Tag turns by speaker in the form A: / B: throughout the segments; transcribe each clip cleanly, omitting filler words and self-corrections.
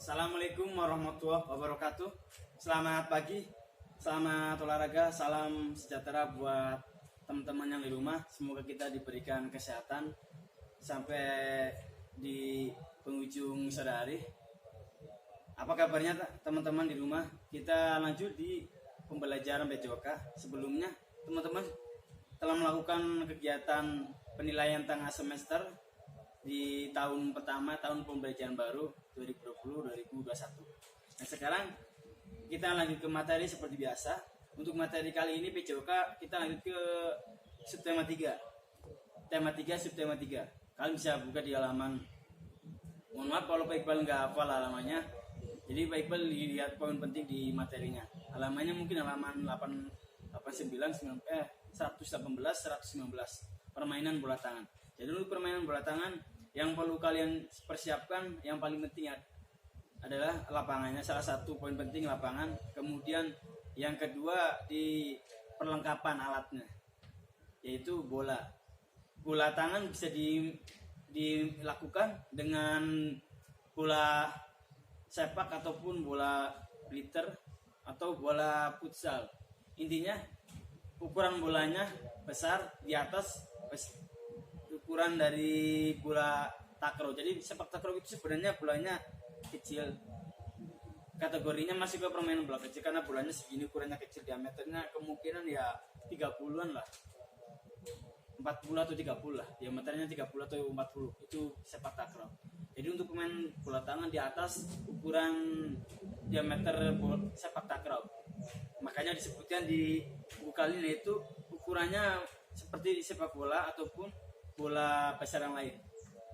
A: Assalamualaikum warahmatullahi wabarakatuh. Selamat pagi, selamat olahraga, salam sejahtera buat teman-teman yang di rumah. Semoga kita diberikan kesehatan sampai di penghujung sehari. Apa kabarnya teman-teman di rumah? Kita lanjut di pembelajaran PJOK. Sebelumnya teman-teman telah melakukan kegiatan penilaian tengah semester di tahun pertama, tahun pembelajaran baru 2020-2021. Nah, sekarang kita lanjut ke materi seperti biasa. Untuk materi kali ini PJOK kita lanjut ke subtema 3. Tema 3, subtema 3. Kalian bisa buka di halaman. Mohon maaf kalau Pak Iqbal nggak hafal halamannya. Jadi Pak Iqbal lihat poin penting di materinya. Halamannya mungkin halaman 118, 119. Permainan bola tangan. Jadi untuk permainan bola tangan yang perlu kalian persiapkan yang paling penting adalah lapangannya. Salah satu poin penting lapangan. Kemudian yang kedua di perlengkapan alatnya, yaitu bola. Bola tangan bisa dilakukan dengan bola sepak ataupun bola glitter atau bola futsal. Intinya ukuran bolanya besar, di atas ukuran dari bola takraw. Jadi sepak takraw itu sebenarnya bolanya kecil. Kategorinya masih ke permainan bola kecil karena bolanya segini, ukurannya kecil, diameternya kemungkinan ya 30-an lah. 40 atau 30 lah. Diameternya 30 atau 40. Itu sepak takraw. Jadi untuk pemain bola tangan di atas ukuran diameter sepak takraw. Makanya disebutkan di buku kali ini itu ukurannya seperti sepak bola ataupun bola besar yang lain.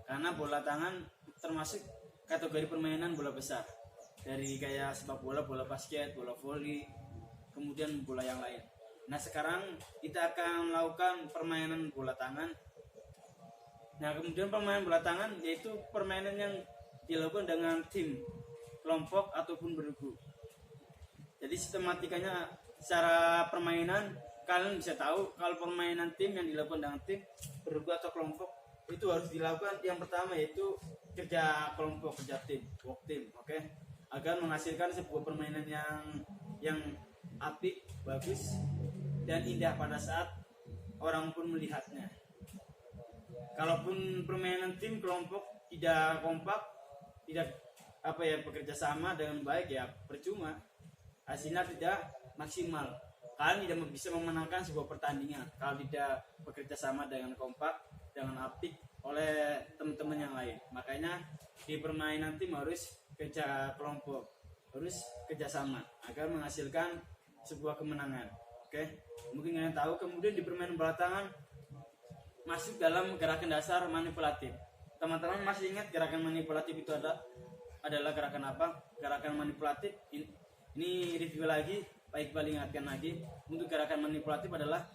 A: Karena bola tangan termasuk kategori permainan bola besar. Dari kayak sepak bola, bola basket, bola voli, kemudian bola yang lain. Nah, sekarang kita akan melakukan permainan bola tangan. Nah, kemudian permainan bola tangan yaitu permainan yang dilakukan dengan tim, kelompok ataupun bergu. Jadi sistematikanya secara permainan kalian bisa tahu kalau permainan tim yang dilakukan dengan tim, bergu atau kelompok itu harus dilakukan yang pertama yaitu kerja kelompok, kerja tim, work team, oke? Agar menghasilkan sebuah permainan yang apik, bagus dan indah pada saat orang pun melihatnya. Kalaupun permainan tim kelompok tidak kompak, tidak bekerja sama dengan baik, ya percuma, hasilnya tidak maksimal. Kalian tidak bisa memenangkan sebuah pertandingan kalau tidak bekerja sama dengan kompak, dengan apik oleh teman-teman yang lain. Makanya di permainan tim harus kerja kelompok, harus kerja sama agar menghasilkan sebuah kemenangan. Oke, mungkin kalian tahu. Kemudian di permainan bola tangan masuk dalam gerakan dasar manipulatif. Teman-teman masih ingat gerakan manipulatif itu adalah gerakan apa? Gerakan manipulatif ini review lagi, Pak Iqbal ingatkan lagi. Untuk gerakan manipulatif adalah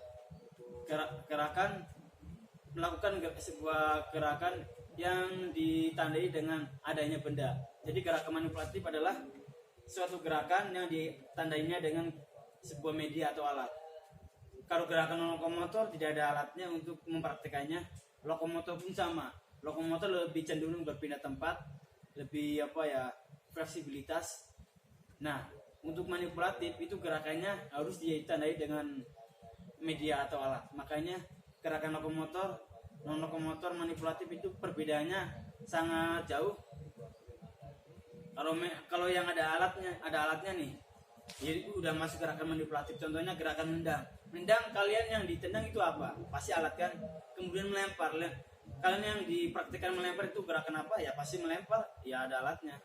A: gerakan melakukan sebuah gerakan yang ditandai dengan adanya benda. Jadi gerakan manipulatif adalah suatu gerakan yang ditandainya dengan sebuah media atau alat. Kalau gerakan lokomotor tidak ada alatnya untuk mempraktikannya. Lokomotor pun sama. Lokomotor lebih cenderung berpindah tempat, lebih fleksibilitas. Nah, untuk manipulatif itu gerakannya harus ditandai dengan media atau alat. Makanya gerakan lokomotor, non lokomotor, manipulatif itu perbedaannya sangat jauh. Kalau yang ada alatnya nih, jadi udah masuk gerakan manipulatif. Contohnya gerakan nendang. Nendang, kalian yang ditendang itu apa? Pasti alat kan. Kemudian melempar. Kalian yang dipraktikkan melempar itu gerakan apa? Ya pasti melempar. Ya ada alatnya.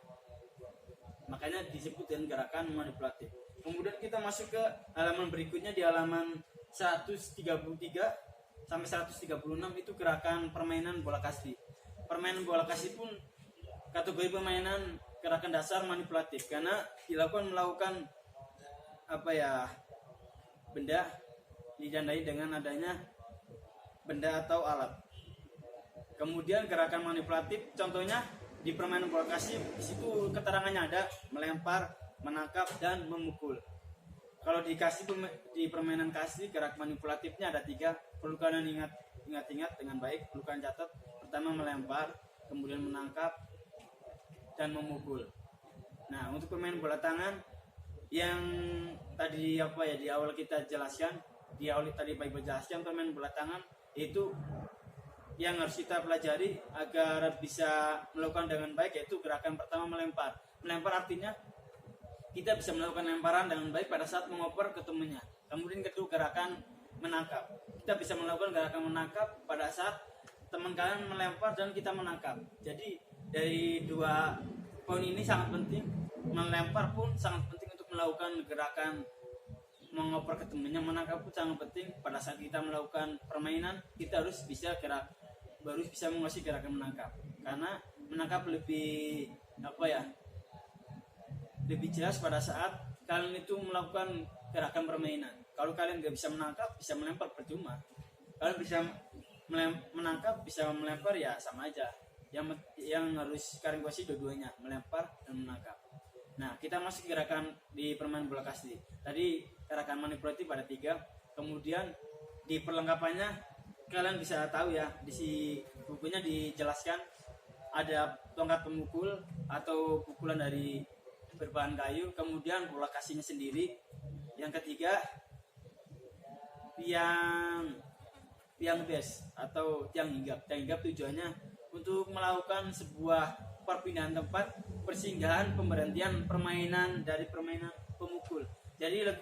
A: Makanya disebut dengan gerakan manipulatif. Kemudian kita masuk ke halaman berikutnya di halaman 133 sampai 136 itu gerakan permainan bola kasti. Permainan bola kasti pun kategori permainan gerakan dasar manipulatif karena melakukan benda ditandai dengan adanya benda atau alat. Kemudian gerakan manipulatif contohnya di permainan bola kasti, di situ keterangannya ada melempar, menangkap dan memukul. Kalau di permainan kasti gerak manipulatifnya ada 3. Perlu kalian ingat dengan baik, perlu kalian catat. Pertama melempar, kemudian menangkap dan memukul. Nah, untuk permainan bola tangan yang tadi di awal kita jelaskan, di awal tadi Pak Ibu jelaskan, permainan bola tangan itu yang harus kita pelajari agar bisa melakukan dengan baik, yaitu gerakan pertama melempar. Melempar artinya kita bisa melakukan lemparan dengan baik pada saat mengoper ke temannya. Kemudian kedua, gerakan menangkap. Kita bisa melakukan gerakan menangkap pada saat teman kalian melempar dan kita menangkap. Jadi dari dua poin ini sangat penting. Melempar pun sangat penting untuk melakukan gerakan mengoper ke temannya. Menangkap pun sangat penting pada saat kita melakukan permainan. Kita harus bisa menguasai gerakan menangkap. Karena menangkap lebih lebih jelas pada saat kalian itu melakukan gerakan permainan. Kalau kalian nggak bisa menangkap, bisa melempar percuma. Kalian bisa menangkap, bisa melempar ya sama aja. Yang harus kalian kuasai dua-duanya, melempar dan menangkap. Nah, kita masuk gerakan di permainan bola kasti. Tadi gerakan manipulatif ada 3. Kemudian di perlengkapannya kalian bisa tahu ya, di bukunya dijelaskan ada tongkat pemukul atau pukulan dari berbahan kayu, kemudian bola kastinya sendiri. Yang ketiga, tiang bes atau tiang hinggap. Tiang hinggap tujuannya untuk melakukan sebuah perpindahan tempat, persinggahan, pemberhentian permainan dari permainan pemukul. Jadi ada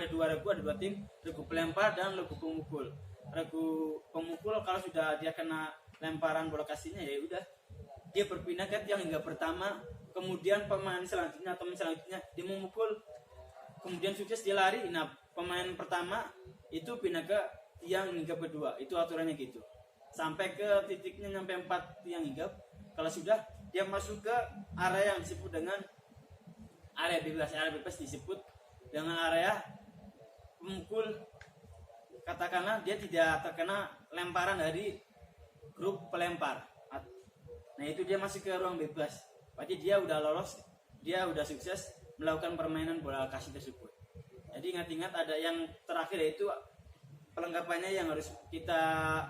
A: dua tim, regu pelempar dan regu pemukul. Regu pemukul kalau sudah dia kena lemparan bola kastinya, ya udah dia berpindah ke tiang hinggap pertama, kemudian pemain selanjutnya atau teman selanjutnya dia memukul, kemudian sukses dia lari. Nah, pemain pertama itu pindah ke tiang hinggap kedua. Itu aturannya gitu. Sampai ke titiknya sampai 4 tiang hinggap. Kalau sudah, dia masuk ke area yang disebut dengan area bebas. Area bebas disebut dengan area pemukul. Katakanlah dia tidak terkena lemparan dari grup pelempar. Nah, itu dia masuk ke ruang bebas. Berarti dia udah lolos, dia udah sukses melakukan permainan bola kasti tersebut. Jadi ingat-ingat ada yang terakhir, yaitu perlengkapannya yang harus kita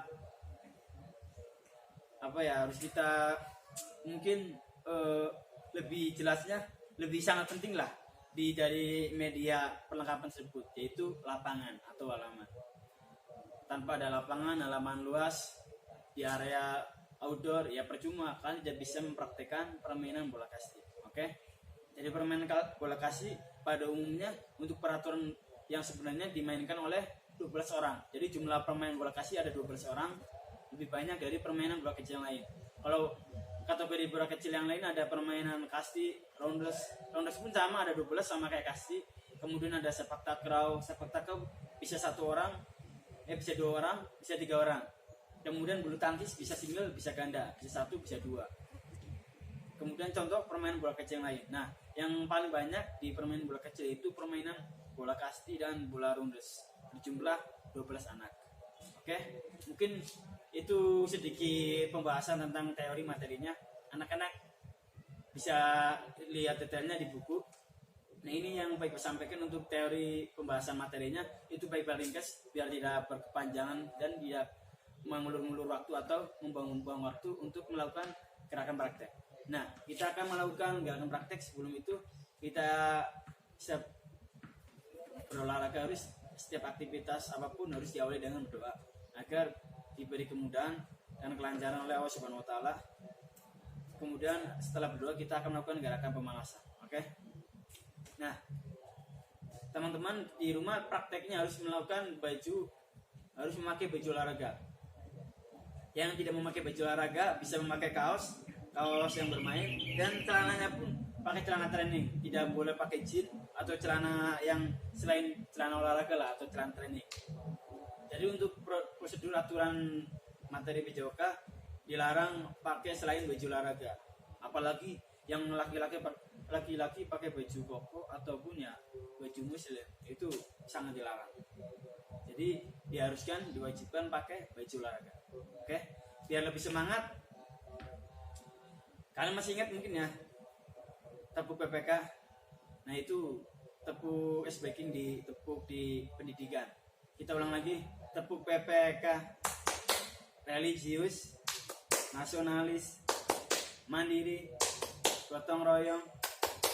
A: mungkin lebih jelasnya, lebih sangat penting lah dari media perlengkapan tersebut, yaitu lapangan atau halaman. Tanpa ada lapangan, halaman luas di area outdoor, ya percuma, kalian tidak bisa mempraktekkan permainan bola kasti. Oke? Jadi permainan bola kasti pada umumnya untuk peraturan yang sebenarnya dimainkan oleh 12 orang. Jadi jumlah pemain bola kasti ada 12 orang, lebih banyak dari permainan bola kecil yang lain. Kalau kategori bola kecil yang lain ada permainan kasti, rounders pun sama, ada 12 sama kayak kasti. Kemudian ada sepak takraw bisa 1 orang, bisa 2 orang, bisa 3 orang. Kemudian bulu tangkis bisa single, bisa ganda, bisa 1, bisa 2. Kemudian contoh permainan bola kecil yang lain. Nah, yang paling banyak di permainan bola kecil itu permainan bola kasti dan bola rounders. Berjumlah 12 anak. Oke, mungkin itu sedikit pembahasan tentang teori materinya. Anak-anak bisa lihat detailnya di buku. Nah, ini yang baik sampaikan untuk teori pembahasan materinya. Itu baik ringkas biar tidak berkepanjangan dan tidak mengulur-ulur waktu atau membuang-buang waktu untuk melakukan gerakan praktek. Nah, kita akan melakukan gerakan praktek. Sebelum itu kita bisa berolahraga. Harus setiap aktivitas apapun harus diawali dengan berdoa agar diberi kemudahan dan kelancaran oleh Allah Subhanahu wa taala. Kemudian setelah berdoa kita akan melakukan gerakan pemanasan. Oke? Nah, teman-teman di rumah prakteknya harus memakai baju olahraga. Yang tidak memakai baju olahraga bisa memakai kaos yang bermain, dan celananya pun pakai celana training. Tidak boleh pakai jeans atau celana yang selain celana olahraga lah, atau celana training. Jadi untuk prosedur aturan materi PJOK dilarang pakai selain baju olahraga. Apalagi yang laki-laki pakai baju koko ataupun ya baju muslim, itu sangat dilarang. Jadi diwajibkan pakai baju olahraga. Oke, biar lebih semangat. Kalian masih ingat mungkin ya tepuk PPK? Nah, itu tepuk S-backing ditepuk di pendidikan. Kita ulang lagi, tepuk PPK: religius, nasionalis, mandiri, gotong royong,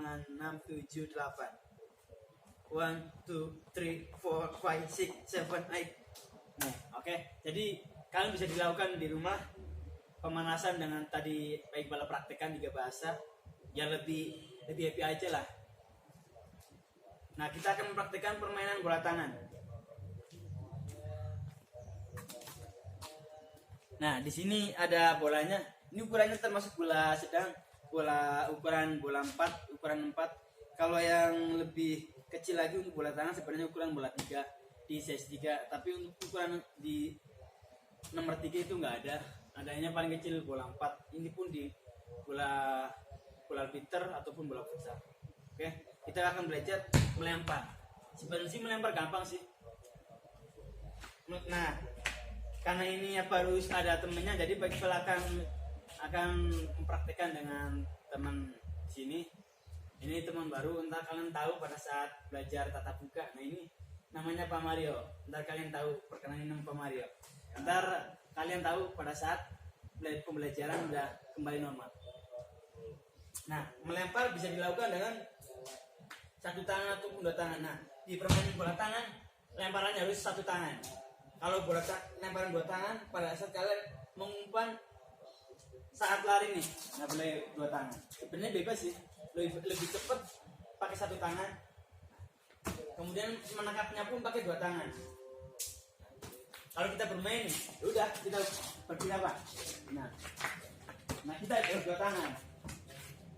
A: 6, 7, 8. 1, 2, 3, 4, 5, 6, 7, 8. Nah, oke. Jadi kalian bisa dilakukan di rumah pemanasan dengan tadi baik bala praktekan juga bahasa. Ya lebih happy aja lah. Nah, kita akan mempraktikkan permainan bola tangan. Nah, di sini ada bolanya. Ini ukurannya termasuk bola sedang, ukuran bola 4, ukuran 4. Kalau yang lebih kecil lagi untuk bola tangan sebenarnya ukuran bola 3 di size 3, tapi untuk ukuran di nomor 3 itu nggak ada. Adanya paling kecil bola 4. Ini pun di bola Peter ataupun bola futsal. Oke, kita akan belajar melempar. Sebenarnya sih melempar gampang sih. Nah, karena ini harus ada temennya, jadi bagi akan mempraktekkan dengan teman sini. Ini teman baru, entar kalian tahu pada saat belajar tatap muka. Nah, ini namanya Pak Mario. Entar kalian tahu perkenalan nama Pak Mario. Entar kalian tahu pada saat pembelajaran udah kembali normal. Nah, melempar bisa dilakukan dengan satu tangan atau dua tangan. Nah, di permainan bola tangan, lemparannya harus satu tangan. Kalau lemparan dua tangan, pada saat kalian mengumpan saat lari nih nggak boleh dua tangan. Sebenarnya bebas sih, lebih cepat pakai satu tangan. Kemudian menangkapnya pun pakai dua tangan. Kalau kita bermain nih, udah kita berdiri apa? Nah kita dua tangan.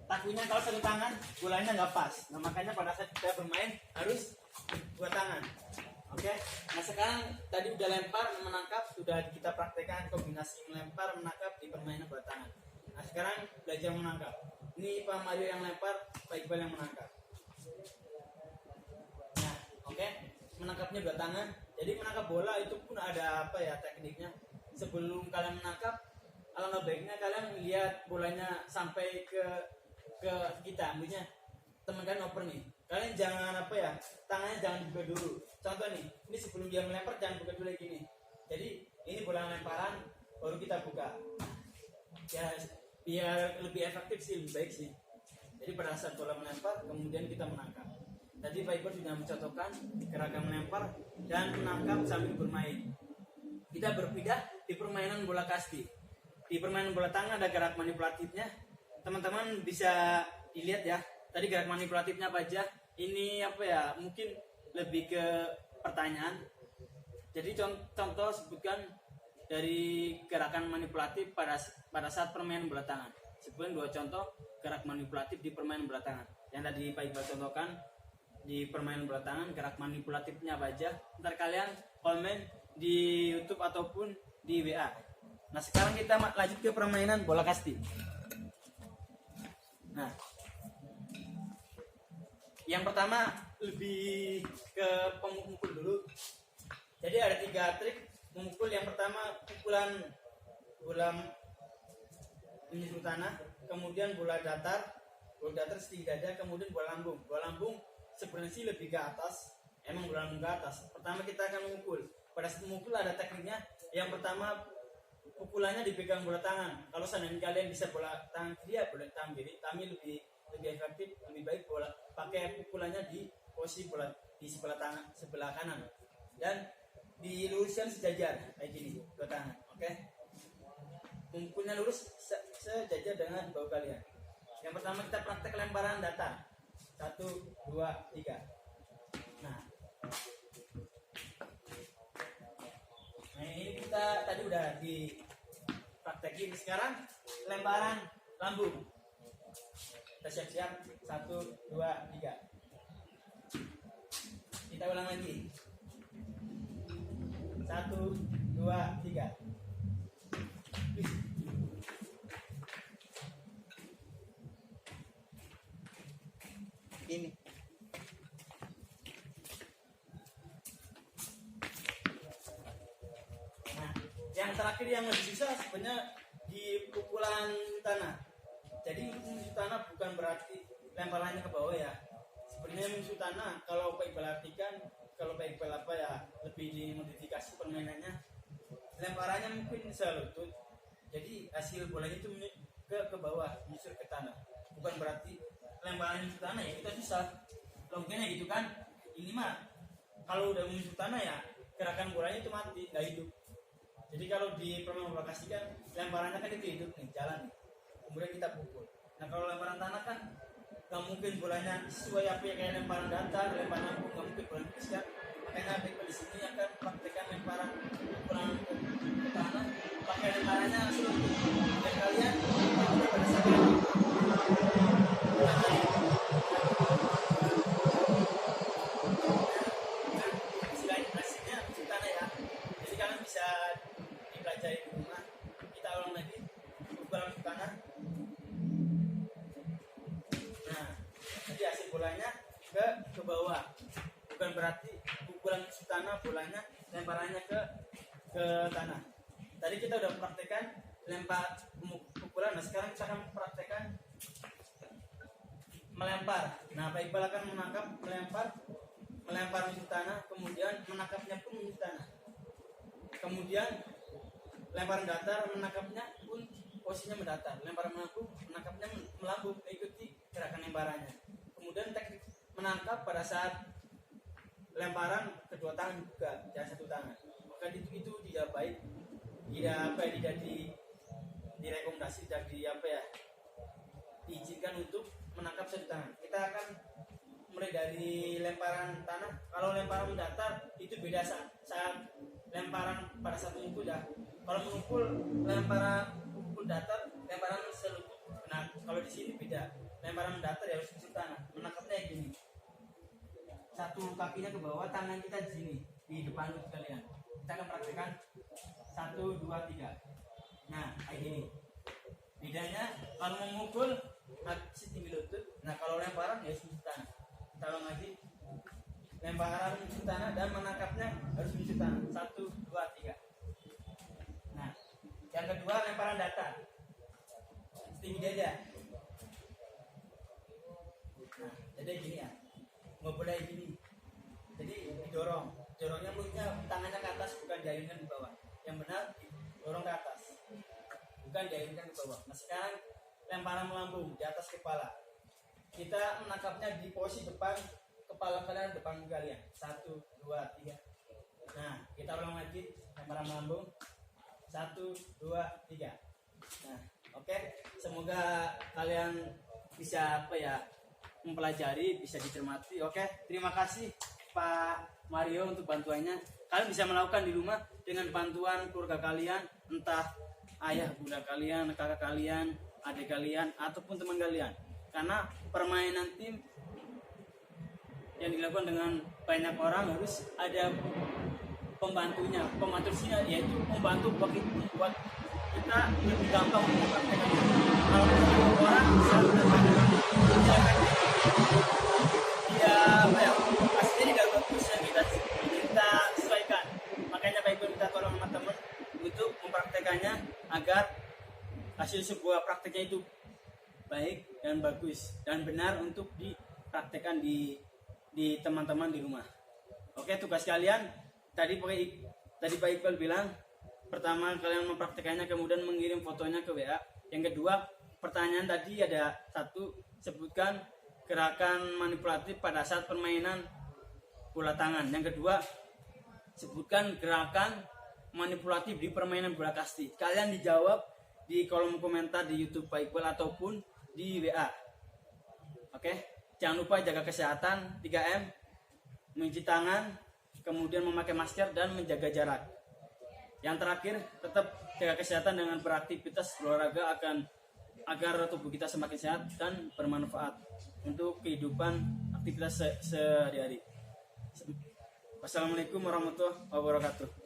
A: Takutnya kalau satu tangan bolanya nggak pas. Nah makanya pada saat kita bermain harus dua tangan. Oke. Nah sekarang tadi udah lempar, menangkap, sudah kita praktekkan kombinasi melempar, menangkap di permainan dua tangan. Nah sekarang belajar menangkap. Ini Pak Mario yang lempar, Pak Iqbal yang menangkap. Nah oke, menangkapnya dua tangan. Jadi menangkap bola itu pun ada apa ya tekniknya. Sebelum kalian menangkap, alangkah baiknya kalian lihat bolanya sampai ke kita, maksudnya teman kalian oper nih, kalian jangan apa ya, tangannya jangan buka dulu. Contoh nih, ini sebelum dia melempar jangan buka dulu gini. Jadi ini bola lemparan baru kita buka. Ya biar lebih efektif sih, lebih baik sih. Jadi pada saat bola melempar kemudian kita menangkap. Tadi Pak Iqbal sudah mencontohkan gerakan melempar dan menangkap sambil bermain. Kita berpindah di permainan bola kasti. Di permainan bola tangan ada gerak manipulatifnya. Teman-teman bisa dilihat ya. Tadi gerak manipulatifnya apa aja? Ini apa ya? Mungkin lebih ke pertanyaan. Jadi contoh sebutkan dari gerakan manipulatif pada saat permainan bola tangan. Sebutkan dua contoh gerak manipulatif di permainan bola tangan. Yang tadi Pak Iqbal contohkan di permainan bola tangan, gerak manipulatifnya apa aja? Ntar kalian komen di YouTube ataupun di WA. Nah sekarang kita lanjut ke permainan bola kasti. Nah, yang pertama lebih ke pemukul dulu. Jadi ada 3 trik memukul. Yang pertama pukulan bola menyusut tanah, kemudian bola datar setinggi dada, kemudian bola lambung. Bola lambung sebenarnya sih lebih ke atas, emang bola lambung ke atas. Pertama kita akan memukul. Pada saat memukul ada tekniknya. Yang pertama pukulannya dipegang bola tangan. Kalau seandainya kalian bisa bola tangan kiri ya bola tangan kiri, tapi lebih efektif, lebih baik bola pakai pukulannya di posisi bola di sebelah kanan dan diluruskan sejajar kayak gini bola tangan. Oke. Pukulnya lurus sejajar dengan bahu kalian. Yang pertama kita praktek lemparan datar. 1, 2, 3. Nah ini kita tadi udah dipraktekin. Sekarang lemparan lambung. Kita siap-siap. 1, 2, 3. Kita ulang lagi. 1, 2, 3. Ini. Yang terakhir yang lebih susah sebenarnya di pukulan tanah. Jadi musuh tanah bukan berarti lemparannya ke bawah ya. Sebenarnya musuh tanah kalau Pak Iqbal artikan, kalau Pak Iqbal apa ya lebih dimodifikasi permainannya, lemparannya mungkin selutut. Jadi hasil bolanya itu ke bawah, menyusur ke tanah. Bukan berarti lemparan musuh tanah ya kita bisa. Logikanya gitu kan. Ini mah kalau udah menyusur tanah ya gerakan bolanya itu mati, nggak hidup. Jadi kalau di permainan bola kasti kan lemparannya kan itu hidup nih, jalan nih. Kemudian kita pukul. Nah kalau lemparan tanah kan nggak mungkin bolanya sesuai apa ya, kayak lemparan datar, lemparan lambung, nggak mungkin bola bisa. Makanya di sini akan praktekkan lemparan pukulan ke tanah, pakai lemparannya langsung. Dan kalian pada saat hasilnya di tanah ya. Jadi kalian bisa dipelajari di rumah. Kita ulang lagi pukulan ke tanah. Nah, jadi hasil bolanya ke bawah. Bukan berarti pukulan ke tanah bolanya lemparannya ke tanah. Tadi kita udah praktekkan lempar pukulan. Nah, sekarang kita akan praktekkan melempar. Nah, Pak Iqbal akan menangkap, melempar musuh tanah, kemudian menangkapnya pun musuh tanah. Kemudian lemparan datar, menangkapnya pun posisinya mendatar. Lemparan melambung, menangkapnya melambung, mengikuti gerakan lemparannya. Kemudian teknik menangkap pada saat lemparan kedua tangan juga, jangan satu tangan. Maka itu tidak baik, tidak direkomendasi dan diizinkan untuk menangkap satu tangan. Kita akan mulai dari lemparan tanah. Kalau lemparan mendatar itu beda saat lemparan pada saat memukul ya. Kalau memukul lemparan pukul datar, lemparan seluput. Nah, kalau di sini beda. Lemparan mendatar ya harus menusuk tanah. Menangkapnya kayak gini. Satu kakinya ke bawah, tangan kita di sini di depan lutut kalian. Kita akan praktekkan 1, 2, 3. Nah, kayak gini. Bedanya kalau memukul setinggi lutut. Nah, kalau lemparan ya harus menusuk tanah. Kita ulang lagi. Lemparan menusuk tanah dan menangkapnya harus menusuk tanah. 1, 2, 3. Nah, yang kedua lemparan datar. Setinggi dada. Nah, jadi gini ya. Nggak boleh gini. Jadi dorongnya mulutnya tangannya ke atas, bukan diayunkan ke bawah. Yang benar dorong ke atas, bukan diayunkan ke bawah. Nah, sekarang lemparan melambung di atas kepala. Kita menangkapnya di posisi depan kepala kalian, depan kalian. 1, 2, 3. Nah, kita ulang lagi lemparan melambung. 1, 2, 3. Nah, oke. Semoga kalian bisa mempelajari, bisa dicermati. Oke, terima kasih Pak Mario untuk bantuannya. Kalian bisa melakukan di rumah dengan bantuan keluarga kalian, entah ayah bunda kalian, kakak kalian, adik kalian, ataupun teman kalian. Karena permainan tim yang dilakukan dengan banyak orang harus ada pembantunya. Pembantu sini yaitu membantu buat kita lebih gampang mempraktekkan. Kalau orang bisa pastinya tidak bagus yang kita sesuaikan. Makanya Pak Ibu minta tolong teman-teman untuk mempraktekannya agar hasil sebuah prakteknya itu baik dan bagus dan benar untuk dipraktekkan di teman-teman di rumah. Oke, tugas kalian tadi Pak Iqbal bilang pertama kalian mempraktekannya, kemudian mengirim fotonya ke WA. Yang kedua, pertanyaan tadi ada 1, sebutkan gerakan manipulatif pada saat permainan bola tangan. Yang kedua, sebutkan gerakan manipulatif di permainan bola kasti. Kalian dijawab di kolom komentar di YouTube Pak Iqbal ataupun di WA. Oke, jangan lupa jaga kesehatan 3M, mencuci tangan, kemudian memakai masker dan menjaga jarak. Yang terakhir, tetap jaga kesehatan dengan beraktivitas olahraga agar tubuh kita semakin sehat dan bermanfaat untuk kehidupan aktivitas sehari-hari. Wassalamualaikum warahmatullahi wabarakatuh.